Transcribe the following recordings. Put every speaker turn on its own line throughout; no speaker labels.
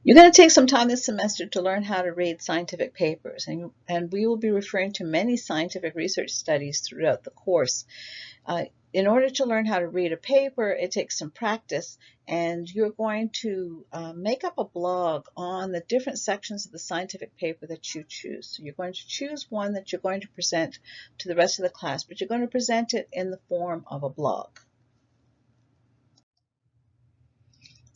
You're going to take some time this semester to learn how to read scientific papers, and we will be referring to many scientific research studies throughout the course. In order to learn how to read a paper, it takes some practice, and you're going to make up a blog on the different sections of the scientific paper that you choose. So you're going to choose one that you're going to present to the rest of the class, but you're going to present it in the form of a blog.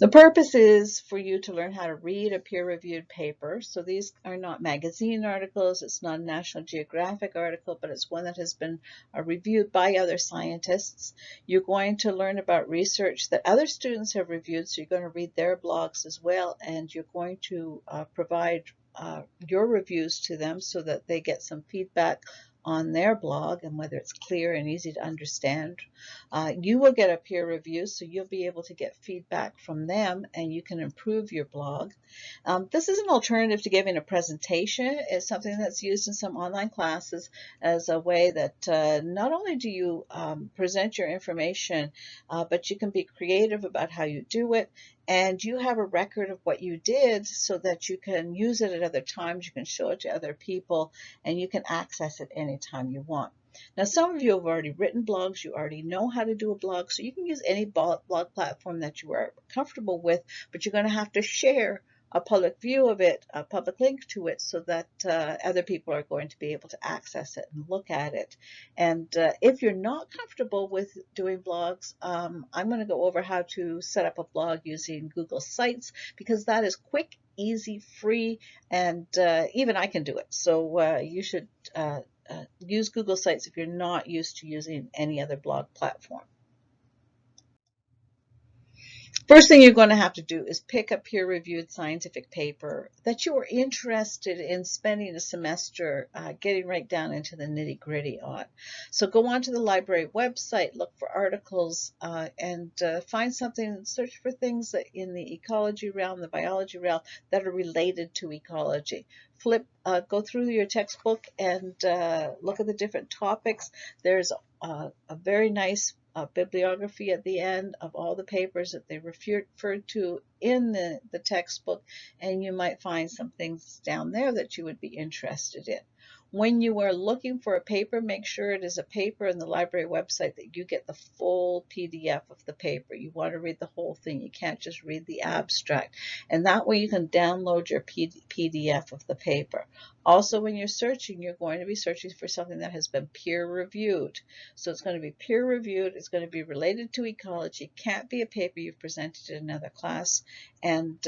The purpose is for you to learn how to read a peer-reviewed paper. So these are not magazine articles, it's not a National Geographic article, but it's one that has been reviewed by other scientists. You're going to learn about research that other students have reviewed, so you're going to read their blogs as well, and you're going to provide your reviews to them so that they get some feedback on their blog and whether it's clear and easy to understand. You will get a peer review, so you'll be able to get feedback from them and you can improve your blog. This is an alternative to giving a presentation. It's something that's used in some online classes as a way that not only do you present your information, but you can be creative about how you do it. And you have a record of what you did so that you can use it at other times, you can show it to other people, and you can access it anytime you want. Now, some of you have already written blogs, you already know how to do a blog, so you can use any blog platform that you are comfortable with, but you're going to have to share a public view of it, a public link to it, so that other people are going to be able to access it and look at it. And if you're not comfortable with doing blogs, I'm going to go over how to set up a blog using Google Sites, because that is quick, easy, free, and even I can do it. So you should use Google Sites if you're not used to using any other blog platform. First thing you're going to have to do is pick a peer-reviewed scientific paper that you are interested in spending a semester getting right down into the nitty-gritty on. So go onto the library website, look for articles, and find something, search for things in the ecology realm, the biology realm, that are related to ecology. Go through your textbook and look at the different topics. There's a very nice bibliography at the end of all the papers that they referred to in the textbook, and you might find some things down there that you would be interested in. When you are looking for a paper, make sure it is a paper in the library website that you get the full PDF of the paper. You want to read the whole thing. You can't just read the abstract. And that way you can download your PDF of the paper. Also, when you're searching, you're going to be searching for something that has been peer reviewed. So it's going to be peer reviewed. It's going to be related to ecology. It can't be a paper you've presented in another class. And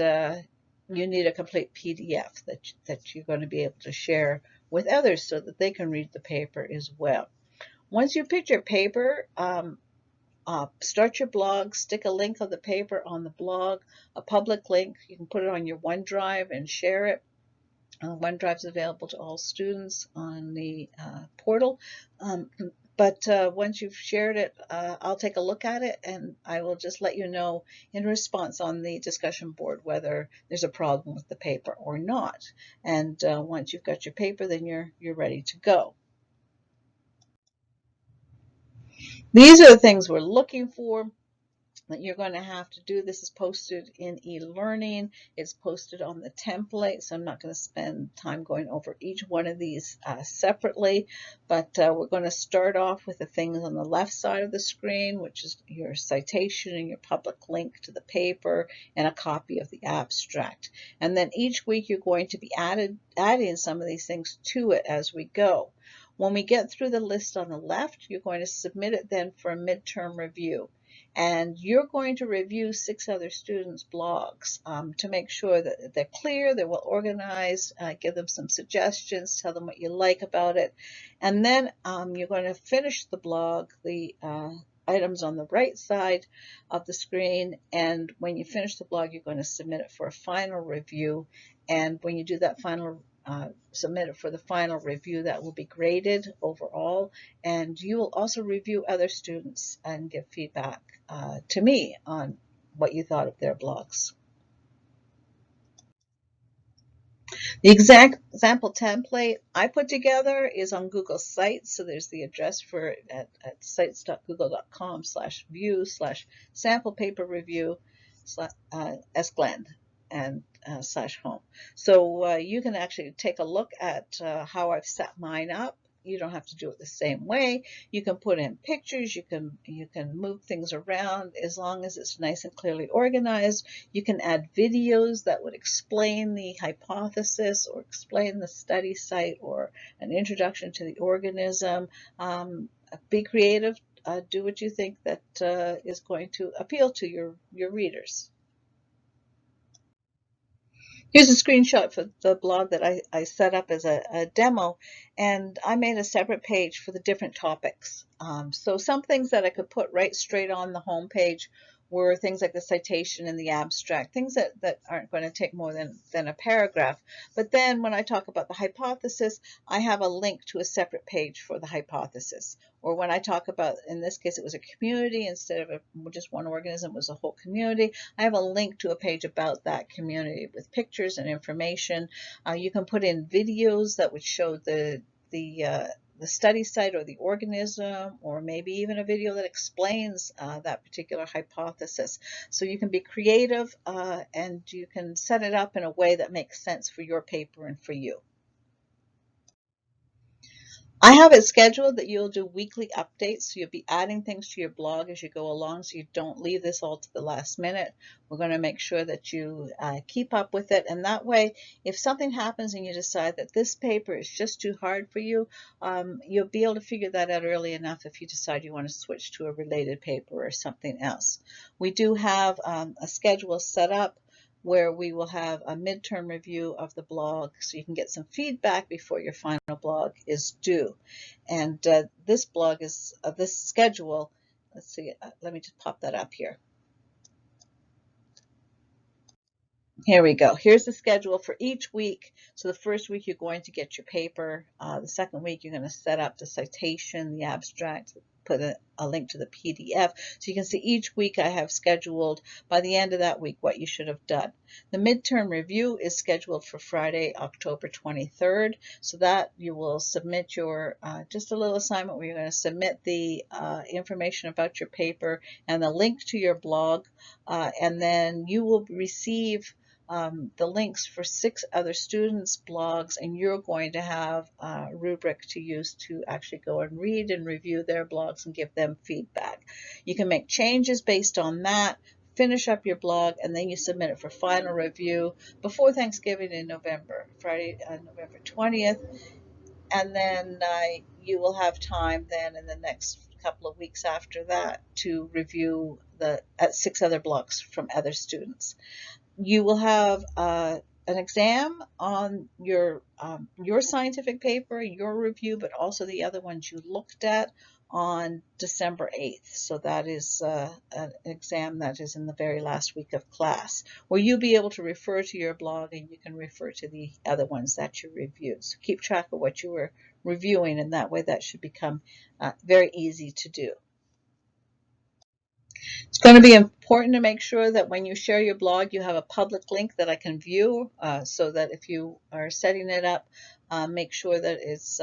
you need a complete PDF that you're going to be able to share with others so that they can read the paper as well. Once you pick your paper, start your blog, stick a link of the paper on the blog, a public link. You can put it on your OneDrive and share it. OneDrive is available to all students on the portal. But once you've shared it, I'll take a look at it and I will just let you know in response on the discussion board whether there's a problem with the paper or not. And once you've got your paper, then you're ready to go. These are the things we're looking for that you're going to have to do. This is posted in e-learning. It's posted on the template, so I'm not going to spend time going over each one of these separately, but we're going to start off with the things on the left side of the screen, which is your citation and your public link to the paper and a copy of the abstract. And then each week you're going to be adding some of these things to it as we go. When we get through the list on the left, you're going to submit it then for a midterm review. And you're going to review 6 other students' blogs to make sure that they're clear, they're well organized, give them some suggestions, tell them what you like about it. And then you're going to finish the blog, the items on the right side of the screen. And when you finish the blog, you're going to submit it for a final review. And when you do that submit it for the final review, that will be graded overall, and you will also review other students and give feedback to me on what you thought of their blogs. The exact example template I put together is on Google Sites, so there's the address for it at sites.google.com/view/sample paper review /sglend. and slash home. So you can actually take a look at how I've set mine up. You don't have to do it the same way. You can put in pictures, you can move things around as long as it's nice and clearly organized. You can add videos that would explain the hypothesis or explain the study site or an introduction to the organism. Be creative. Do what you think that is going to appeal to your readers. Here's a screenshot for the blog that I set up as a demo, and I made a separate page for the different topics. So some things that I could put right straight on the home page were things like the citation and the abstract, things that aren't going to take more than a paragraph. But then when I talk about the hypothesis, I have a link to a separate page for the hypothesis. Or when I talk about, in this case, it was a community instead of just one organism, it was a whole community. I have a link to a page about that community with pictures and information. You can put in videos that would show the study site or the organism, or maybe even a video that explains that particular hypothesis. So you can be creative and you can set it up in a way that makes sense for your paper and for you. I have it scheduled that you'll do weekly updates, so you'll be adding things to your blog as you go along, so you don't leave this all to the last minute. We're going to make sure that you keep up with it, and that way, if something happens and you decide that this paper is just too hard for you, you'll be able to figure that out early enough if you decide you want to switch to a related paper or something else. We do have a schedule set up where we will have a midterm review of the blog so you can get some feedback before your final blog is due. And this blog is, this schedule, let's see, let me just pop that up here. Here we go. Here's the schedule for each week. So the first week you're going to get your paper. The second week you're going to set up the citation, the abstract, put a link to the PDF. So you can see each week I have scheduled by the end of that week what you should have done. The midterm review is scheduled for Friday, October 23rd. So that you will submit your, just a little assignment where you're going to submit the information about your paper and the link to your blog. And then you will receive the links for 6 other students' blogs, and you're going to have a rubric to use to actually go and read and review their blogs and give them feedback. You can make changes based on that, finish up your blog, and then you submit it for final review before Thanksgiving in November, Friday, November 20th, and then you will have time then in the next couple of weeks after that to review the 6 other blogs from other students. You will have an exam on your scientific paper, your review, but also the other ones you looked at on December 8th. So that is an exam that is in the very last week of class, where you'll be able to refer to your blog and you can refer to the other ones that you reviewed. So keep track of what you were reviewing, and that way that should become very easy to do. It's going to be important to make sure that when you share your blog, you have a public link that I can view, so that if you are setting it up, make sure that it's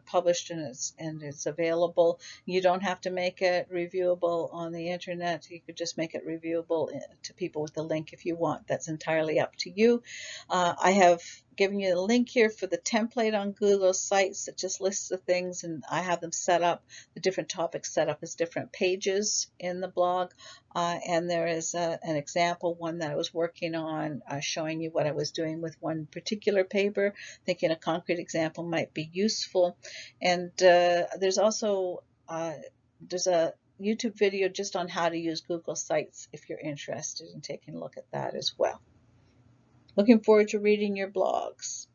published and it's available. You don't have to make it reviewable on the internet. You could just make it reviewable to people with the link if you want. That's entirely up to you. I have given you the link here for the template on Google Sites that just lists the things, and I have them set up, the different topics set up as different pages in the blog. And there is an example one that I was working on showing you what I was doing with one particular paper, thinking a concrete example might be useful. And there's also there's a YouTube video just on how to use Google Sites if you're interested in taking a look at that as well. Looking forward to reading your blogs.